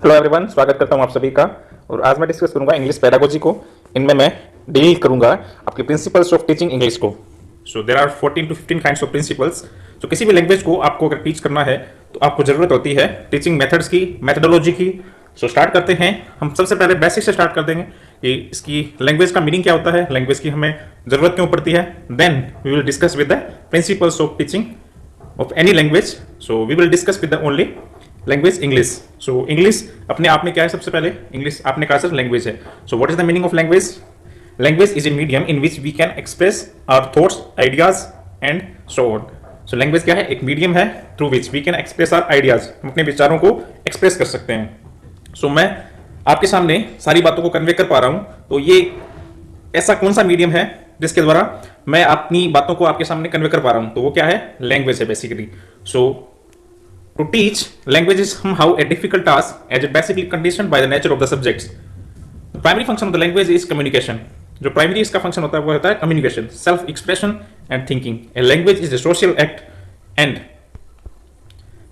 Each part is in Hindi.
हेलो एवरीवन, स्वागत करता हूं आप सभी का। और आज मैं डिस्कस करूंगा इंग्लिश पेडागोजी को। इनमें मैं डील करूंगा आपके प्रिंसिपल्स ऑफ टीचिंग इंग्लिश को। So there are 14 to 15 kinds of principles. तो किसी भी लैंग्वेज को आपको अगर टीच करना है तो आपको जरूरत होती है टीचिंग मेथड्स की, मेथडोलॉजी की। सो स्टार्ट करते हैं। हम सबसे पहले बेसिक से स्टार्ट कर देंगे कि इसकी लैंग्वेज का मीनिंग क्या होता है, लैंग्वेज की हमें जरूरत क्यों पड़ती है। Then we will discuss with the principles of teaching of any language. So we will discuss with the only language English. So English अपने आप में क्या है? सबसे पहले English आपने कहा सर लैंग्वेज है। So what is the meaning of language? Language is a medium in which we can express our thoughts, ideas and so on. So language क्या है? एक मीडियम है through which we can express our ideas. हम अपने विचारों को एक्सप्रेस कर सकते हैं। So मैं आपके सामने सारी बातों को कन्वे कर पा रहा हूँ। तो ये ऐसा कौन सा मीडियम है जिसके द्वारा मैं अपनी बातों को आपके सामने कन्वे कर पा रहा हूं? तो वो क्या है? लैंग्वेज है basically. So to teach language is somehow a difficult task as it basically conditioned by the nature of the subjects. The primary function of the language is communication. जो प्राइमरी इसका फंक्शन होता है वो होता है communication, self expression and thinking. A language is a social act and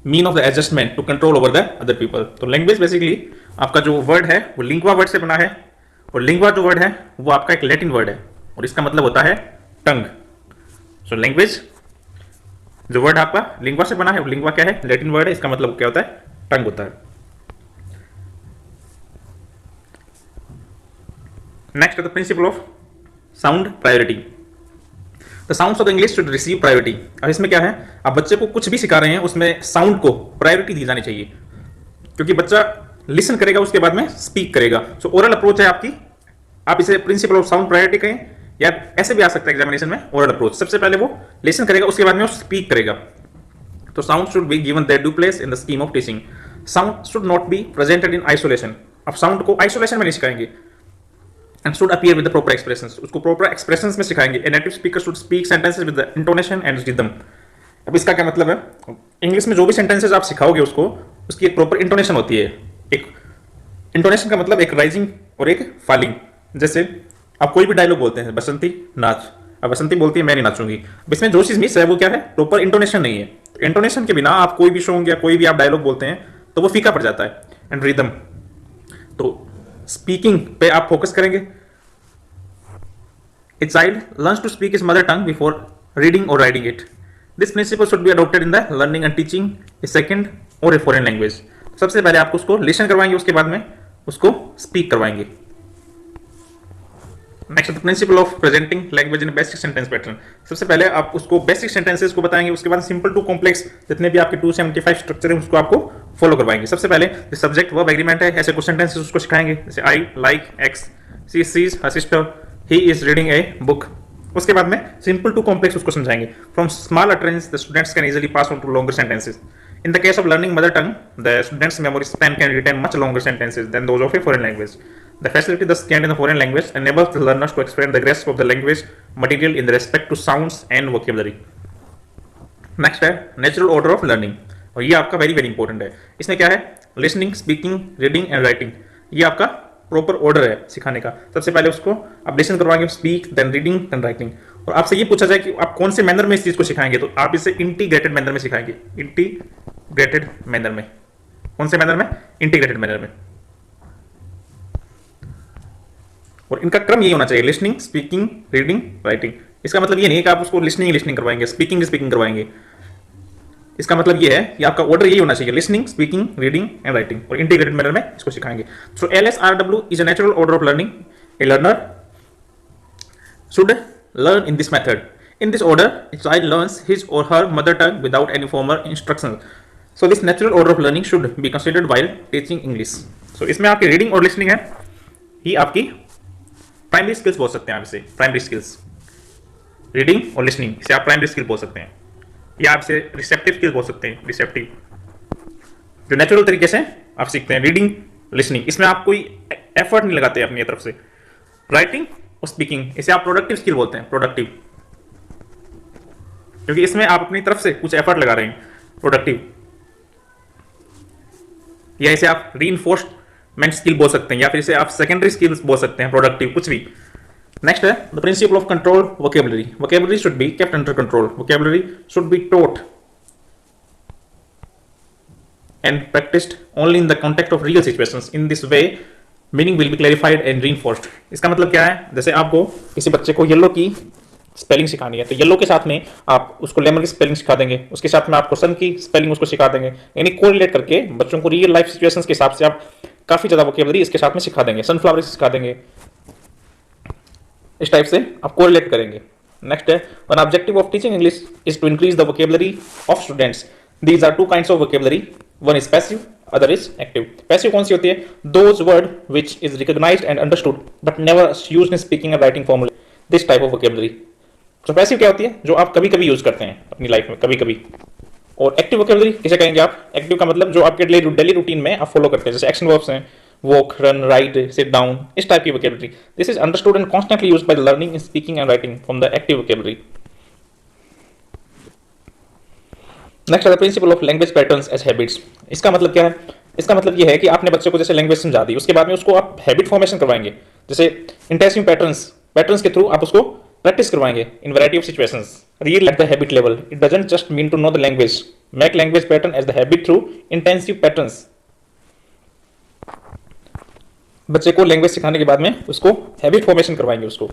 mean of the adjustment to control over the other people. तो लैंग्वेज बेसिकली आपका जो वर्ड है वो लिंग्वा वर्ड से बना है, और लिंग्वा जो वर्ड है वो आपका एक लैटिन वर्ड है और इसका मतलब होता है टंग। सो लैंग्वेज जो वर्ड आपका लिंग्वा से बना है, लिंग्वा क्या है? लैटिन वर्ड है, इसका मतलब क्या होता है? टंग होता है। Next the principle of sound priority. The sounds of English should receive priority. अब इसमें क्या है? आप बच्चे को कुछ भी सिखा रहे हैं उसमें साउंड को प्रायोरिटी दी जानी चाहिए, क्योंकि बच्चा लिसन करेगा उसके बाद में स्पीक करेगा। सो ओरल अप्रोच है आपकी, आप इसे प्रिंसिपल ऑफ साउंड प्रायोरिटी कहें या ऐसे भी आ सकता है एग्जामिनेशन में ओरल अप्रोच। सबसे पहले वो लिसन करेगा, उसके बाद में वो स्पीक करेगा। तो sound should be given there due place in the scheme of teaching. Sound should not be presented in isolation. आप साउंड को आइसोलेशन में नहीं सिखाएंगे। And should appear with the proper expressions. उसको प्रॉपर एक्सप्रेशंस में सिखाएंगे। A native speaker should speak sentences with the intonation and rhythm. अब इसका क्या मतलब है? इंग्लिश में जो भी सेंटेंसेस आप सिखाओगे उसको, उसकी एक प्रॉपर इंटोनेशन होती है। एक इंटोनेशन का मतलब एक राइजिंग और एक फॉलिंग। जैसे आप कोई भी डायलॉग बोलते हैं, बसंती नाच, अब बसंती बोलती है मैं नहीं नाचूंगी, अब इसमें जो चीज मिस है वो क्या है? प्रॉपर इंटोनेशन नहीं है। इंटोनेशन के बिना आप कोई भी सॉन्ग या कोई भी आप डायलॉग बोलते हैं तो वो फीका पड़ जाता है। एंड रिदम, तो स्पीकिंग पे आप फोकस करेंगे। A child learns to speak his mother tongue before reading or writing it. This principle should be adopted in the learning and teaching a second or a foreign language. सबसे पहले आपको उसको लिसन करवाएंगे, उसके बाद में उसको स्पीक करवाएंगे। Next the principle of presenting language in basic sentence pattern. सबसे पहले आप उसको बेसिक सेंटेंसेस को बताएंगे, उसके बाद सिंपल टू कॉम्प्लेक्स जितने भी आपके 275 स्ट्रक्चर है उसको आपको फॉलो करवाएंगे। सबसे पहले सब्जेक्ट वर्ब एग्रीमेंट है, ऐसे कुछ सेंटेंसेस उसको सिखाएंगे, जैसे I like X, she sees her sister, he is reading a book. उसके बाद में सिंपल टू कॉम्प्लेक्स उसको समझाएंगे। From small utterance the students can easily pass on to longer sentences. In the case of learning mother tongue, the student's memory span can retain much longer sentences than those of a foreign language. The facility thus gained in the foreign language enables the learners to expand the grasp of the language material in respect to sounds and vocabulary. Next है natural order of learning, और ये आपका वेरी इंपॉर्टेंट है। इसमें क्या है? Listening, speaking, reading and writing, ये आपका प्रॉपर ऑर्डर है सिखाने का। सबसे पहले उसको आप लिसन करवाएंगे, speak, then reading, then writing. और आपसे ये पूछा जाए कि आप कौन से मैनर में इस चीज को सिखाएंगे, तो आप इसे इंटीग्रेटेड मैनर में सिखाएंगे। इंटीग्रेटेड मैनर में, कौन से मैनर में? इंटीग्रेटेड मैनर में। और इनका क्रम ये होना चाहिए, लिसनिंग, स्पीकिंग, रीडिंग, राइटिंग। इसका मतलब ये नहीं है कि आप उसको लिसनिंग करवाएंगे, स्पीकिंग करवाएंगे। इसका मतलब ये है कि आपका ऑर्डर यही होना चाहिए, listening, speaking, reading and writing, और इंटीग्रेटेड मैनर में इसको सिखाएंगे। सो LSRW is a natural order of learning. A learner should learn in this method. In this order, a child learns his or her mother tongue without any formal instruction. So this natural order of learning should be considered while teaching English. So इसमें आपकी रीडिंग और लिसनिंग है, ही आपकी प्राइमरी स्किल्स बोल सकते हैं। आप इसे प्राइमरी स्किल्स, रीडिंग और लिसनिंग, इसे आप प्राइमरी स्किल बोल सकते हैं, या आप इसे रिसेप्टिव स्किल बोल सकते हैं। रिसेप्टिव जो नेचुरल तरीके से आप सीखते हैं, रीडिंग, लिसनिंग, इसमें आप कोई एफर्ट नहीं लगाते अपनी तरफ से। राइटिंग और स्पीकिंग, इसे आप प्रोडक्टिव स्किल बोलते हैं, प्रोडक्टिव, क्योंकि इसमें आप अपनी तरफ से कुछ एफर्ट लगा रहे हैं, प्रोडक्टिव। या इसे आप रीइंफोर्समेंट स्किल बोल सकते हैं, या फिर इसे आप सेकेंडरी स्किल्स बोल सकते हैं, प्रोडक्टिव, कुछ भी। नेक्स्ट है the principle of control vocabulary. Vocabulary should be kept under control. Vocabulary should be taught and practiced only in the context of real situations. In this way, meaning will be clarified and reinforced. इसका मतलब क्या है? जैसे आपको किसी बच्चे को येलो की स्पेलिंग सिखानी है, तो येलो के साथ में आप उसको लेमन की स्पेलिंग सिखा देंगे, उसके साथ में आपको सन की स्पेलिंग उसको सिखा देंगे, यानी कोरिलेट करके बच्चों को रियल लाइफ सिचुएशंस के हिसाब से आप काफी ज्यादा वोकेबलरी इसके साथ में सिखा देंगे, सनफ्लावर सिखा देंगे, इस टाइप से आप कोरिलेट करेंगे। नेक्स्ट है, one objective of teaching English is to increase the vocabulary of students. These are two kinds of vocabulary, one is passive, other is active. Passive कौन सी होती है? Those word which is recognised and understood but never used in speaking and writing formula, this type of vocabulary. तो पैसिव क्या होती है? जो आप कभी कभी यूज करते हैं अपनी लाइफ में, कभी कभी। और एक्टिव वोकेबलरी किसे कहेंगे आप? एक्टिव का मतलब जो आपके डेली रूटीन में आप फॉलो करते हैं, जैसे एक्शन वर्ब्स हैं, walk, run, write, sit down, इस टाइप की vocabulary. This is understood and constantly used by learning in speaking and writing from the active vocabulary. Next है the principle of language patterns as habits. इसका मतलब क्या है? इसका मतलब ये है कि आपने बच्चे को जैसे लैंग्वेज समझा दी, उसके बाद में उसको आप हैबिट फॉर्मेशन करवाएंगे, जैसे इंटेंसिव पैटर्न्स के थ्रू आप उसको प्रैक्टिस करवाएंगे in variety of situations. Read at the habit level, it doesn't just mean to know the language, make language pattern as the habit through intensive patterns. बच्चे को लैंग्वेज सिखाने के बाद में उसको हैबिट फॉर्मेशन करवाएंगे उसको।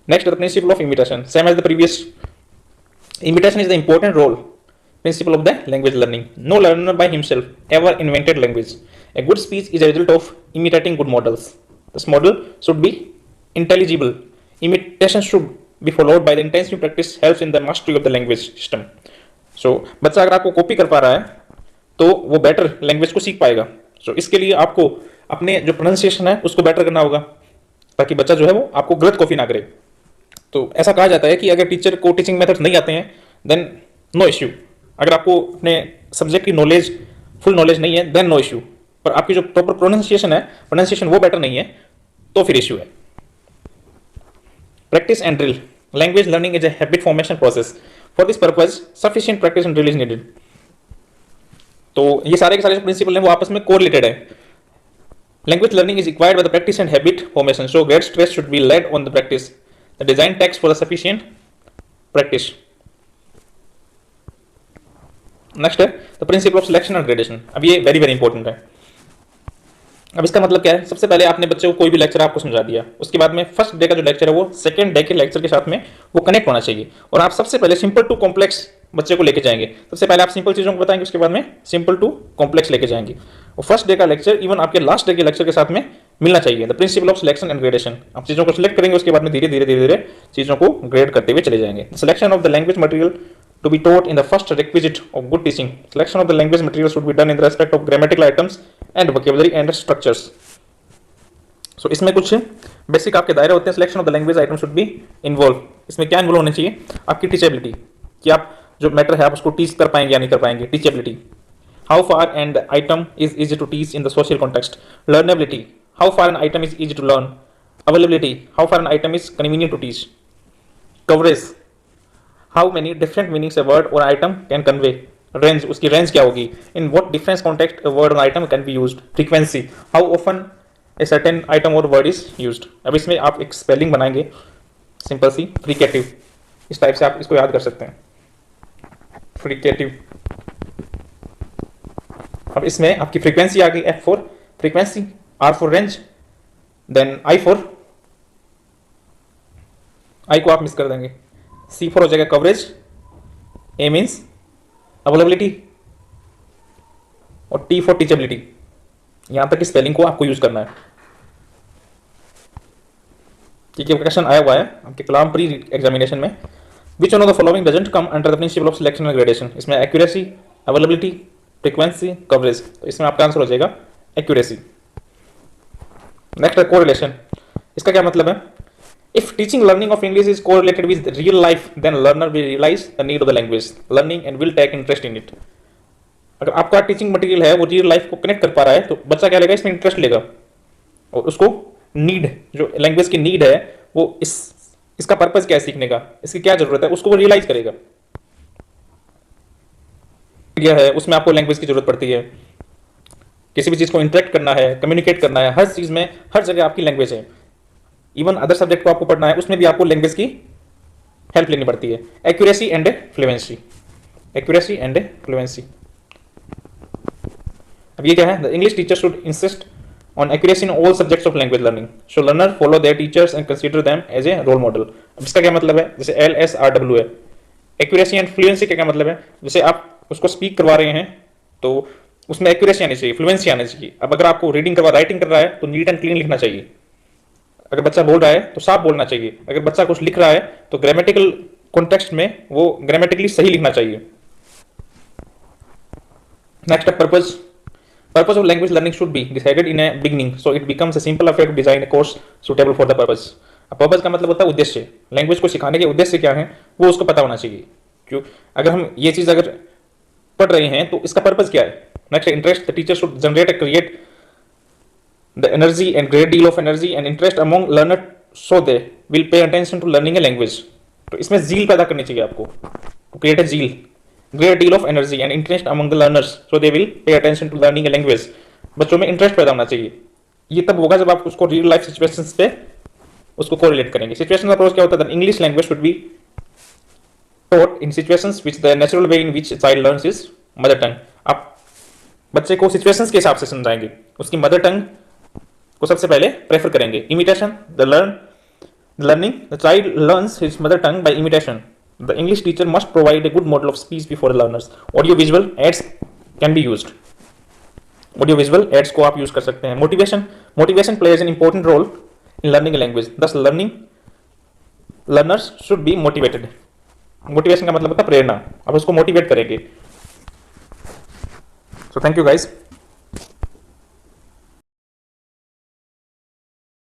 Next the principle of imitation, same as the previous, imitation is the important role principle of the language learning. No learner by himself ever invented language. A good speech is a result of imitating good models. This model should be intelligible. Imitation should be followed by the intensive practice helps in the mastery of the language system. So बच्चा अगर आपको कॉपी कर पा रहा है तो वो बेटर लैंग्वेज को सीख पाएगा। So इसके लिए आपको अपने जो प्रोनाउंसिएशन है उसको बेटर करना होगा, ताकि बच्चा जो है वो आपको गलत कॉपी ना करे। तो ऐसा कहा जाता है कि अगर टीचर को टीचिंग मेथड्स नहीं आते हैं देन नो इश्यू। अगर आपको अपने सब्जेक्ट की नॉलेज, फुल नॉलेज नहीं है देन नो इश्यू, पर आपकी जो प्रॉपर प्रोनाउंसिएशन वो बेटर नहीं है तो फिर इश्यू है। Practice and drill, language learning is a habit formation process, for this purpose sufficient practice and drill is needed. तो ये सारे के सारे प्रिंसिपल हैं वो आपस में कोरिलेटेड है। Language learning is required by the practice and habit formation, so great stress should be laid on the practice, the design text for the sufficient practice. Next है the principle of selection and gradation. अब ये वेरी वेरी इंपॉर्टेंट है। अब इसका मतलब क्या है? सबसे पहले आपने बच्चे को कोई भी लेक्चर आपको समझा दिया, उसके बाद में फर्स्ट डे का जो लेक्चर है वो सेकंड डे के लेक्चर के साथ में वो कनेक्ट होना चाहिए, और आप सबसे पहले सिंपल टू कॉम्प्लेक्स बच्चे को लेके जाएंगे। सबसे पहले आप सिंपल चीजों को बताएंगे, उसके बाद में सिंपल टू कॉम्प्लेक्स लेके जाएंगे, और फर्स्ट डे का लेक्चर इवन आपके लास्ट डे के लेक्चर के साथ में मिलना चाहिए। The principle of selection and gradation, आप चीजों को सिलेक्ट करेंगे, उसके बाद में धीरे धीरे धीरे धीरे चीजों को ग्रेड करते हुए चले जाएंगे। Selection of the language material to be taught in the first requisite of good teaching. Selection of the language material should be done in the respect of grammatical items and vocabulary and structures. So इसमें कुछ बेसिक आपके दायरे होते हैं। Selection of the language item should be involve, इसमें क्या इन्वॉल्व होनी चाहिए? आपकी टीचेबिलिटी, कि आप जो मैटर है आप उसको टीच कर पाएंगे या नहीं कर पाएंगे, teachability. How far and item is easy to teach in the social context. Learnability, how far an item is easy to learn. Availability, how far an item is convenient to teach. Coverage, how many different meanings a word or item can convey. Range, उसकी रेंज क्या होगी, in what different context a word or item can be used. Frequency, how often a certain item or word is used. अब इसमें आप एक स्पेलिंग बनाएंगे सिंपल सी, फ्रिकेटिव, इस टाइप से आप इसको याद कर सकते हैं, फ्रिकेटिव। अब इसमें आपकी फ्रीक्वेंसी आ गई, F for frequency, R for range, then I for, I को आप मिस कर देंगे, C फॉर हो जाएगा कवरेज, A मीन्स अवेलेबिलिटी, और T फॉर टीचेबिलिटी। यहां तक की स्पेलिंग को आपको यूज करना है। ठीक है, क्वेश्चन आया हुआ है आपके कलाम प्री एग्जामिनेशन में, which one of the following doesn't come under the principle of selection and gradation. इसमें एक्यूरेसी, अवेलेबिलिटी, फ्रीक्वेंसी, कवरेज, तो इसमें आपका आंसर हो जाएगा एक्यूरेसी। नेक्स्ट है कोरिलेशन, इसका क्या मतलब है? If teaching learning of English is correlated with real life, then learner will realize the need of the language learning and will take interest in it. अगर आपका टीचिंग मटेरियल है वो रियल लाइफ को कनेक्ट कर पा रहा है तो बच्चा क्या लेगा, इसमें इंटरेस्ट लेगा, और उसको नीड, जो लैंग्वेज की नीड है वो इसका पर्पज क्या है सीखने का, इसकी क्या जरूरत है, उसको वो रियलाइज करेगा। क्या है उसमें आपको लैंग्वेज की जरूरत पड़ती है, किसी भी चीज को इंटरेक्ट करना है, कम्युनिकेट करना है, हर चीज में हर जगह आपकी लैंग्वेज है। इवन अदर सब्जेक्ट को आपको पढ़ना है उसमें भी आपको लैंग्वेज की हेल्प लेनी पड़ती है। Accuracy and fluency, accuracy and fluency. अब ये क्या है, the English teacher should insist on accuracy in all subjects of language learning. So learner follow their teachers and consider them as a role model. अब इसका क्या मतलब है, जैसे LSRW है, एक्यूरेसी एंड फ्लुएंसी का क्या मतलब है, जैसे आप उसको स्पीक करवा रहे हैं तो उसमें एक्यूरेसी आनी चाहिए, फ्लुएंसी आनी चाहिए। अब अगर आपको रीडिंग करवा राइटिंग कर रहा है तो नीट एंड क्लीन लिखना चाहिए। अगर बच्चा बोल रहा है तो साफ बोलना चाहिए। अगर बच्चा कुछ लिख रहा है तो ग्रामेटिकल कॉन्टेक्स्ट में वो ग्रामेटिकली सही लिखना चाहिए। नेक्स्ट है purpose. Purpose of language learning should be decided in a beginning, so it becomes a simple affair to design a course suitable for the purpose. अब पर्पज का मतलब होता है उद्देश्य। लैंग्वेज को सिखाने के उद्देश्य क्या है वो उसको पता होना चाहिए। क्यों, अगर हम ये चीज अगर पढ़ रहे हैं तो इसका पर्पज क्या है। Next interest, the teacher should generate and create the energy and great deal of energy and interest among learner so they will pay attention to learning a language. तो इसमें जील पैदा करनी चाहिए आपको, create a zeal, great deal of energy and interest among the learners so they will pay attention to learning a language. बच्चों में इंटरेस्ट पैदा होना चाहिए। ये तब होगा जब आप उसको रियल लाइफ सिचुएशंस पे उसको कोरिलेट करेंगे। सिचुएशनल अप्रोच क्या होता है, English language should be taught in situations which the natural way in which child learns his mother टंग। आप बच्चे को सिचुएशंस के हिसाब से समझाएंगे, उसकी मदर टंग को सबसे पहले प्रेफर करेंगे। Imitation, the learning the child learns his mother tongue by imitation. The English teacher must provide a good model of speech before the learners. Audio visual ads can be used. Audio visual ads को आप यूज कर सकते हैं। Motivation plays an important role in learning a language. Thus learners should be motivated. Motivation का मतलब होता है प्रेरणा, आप उसको मोटिवेट करेंगे। So thank you guys.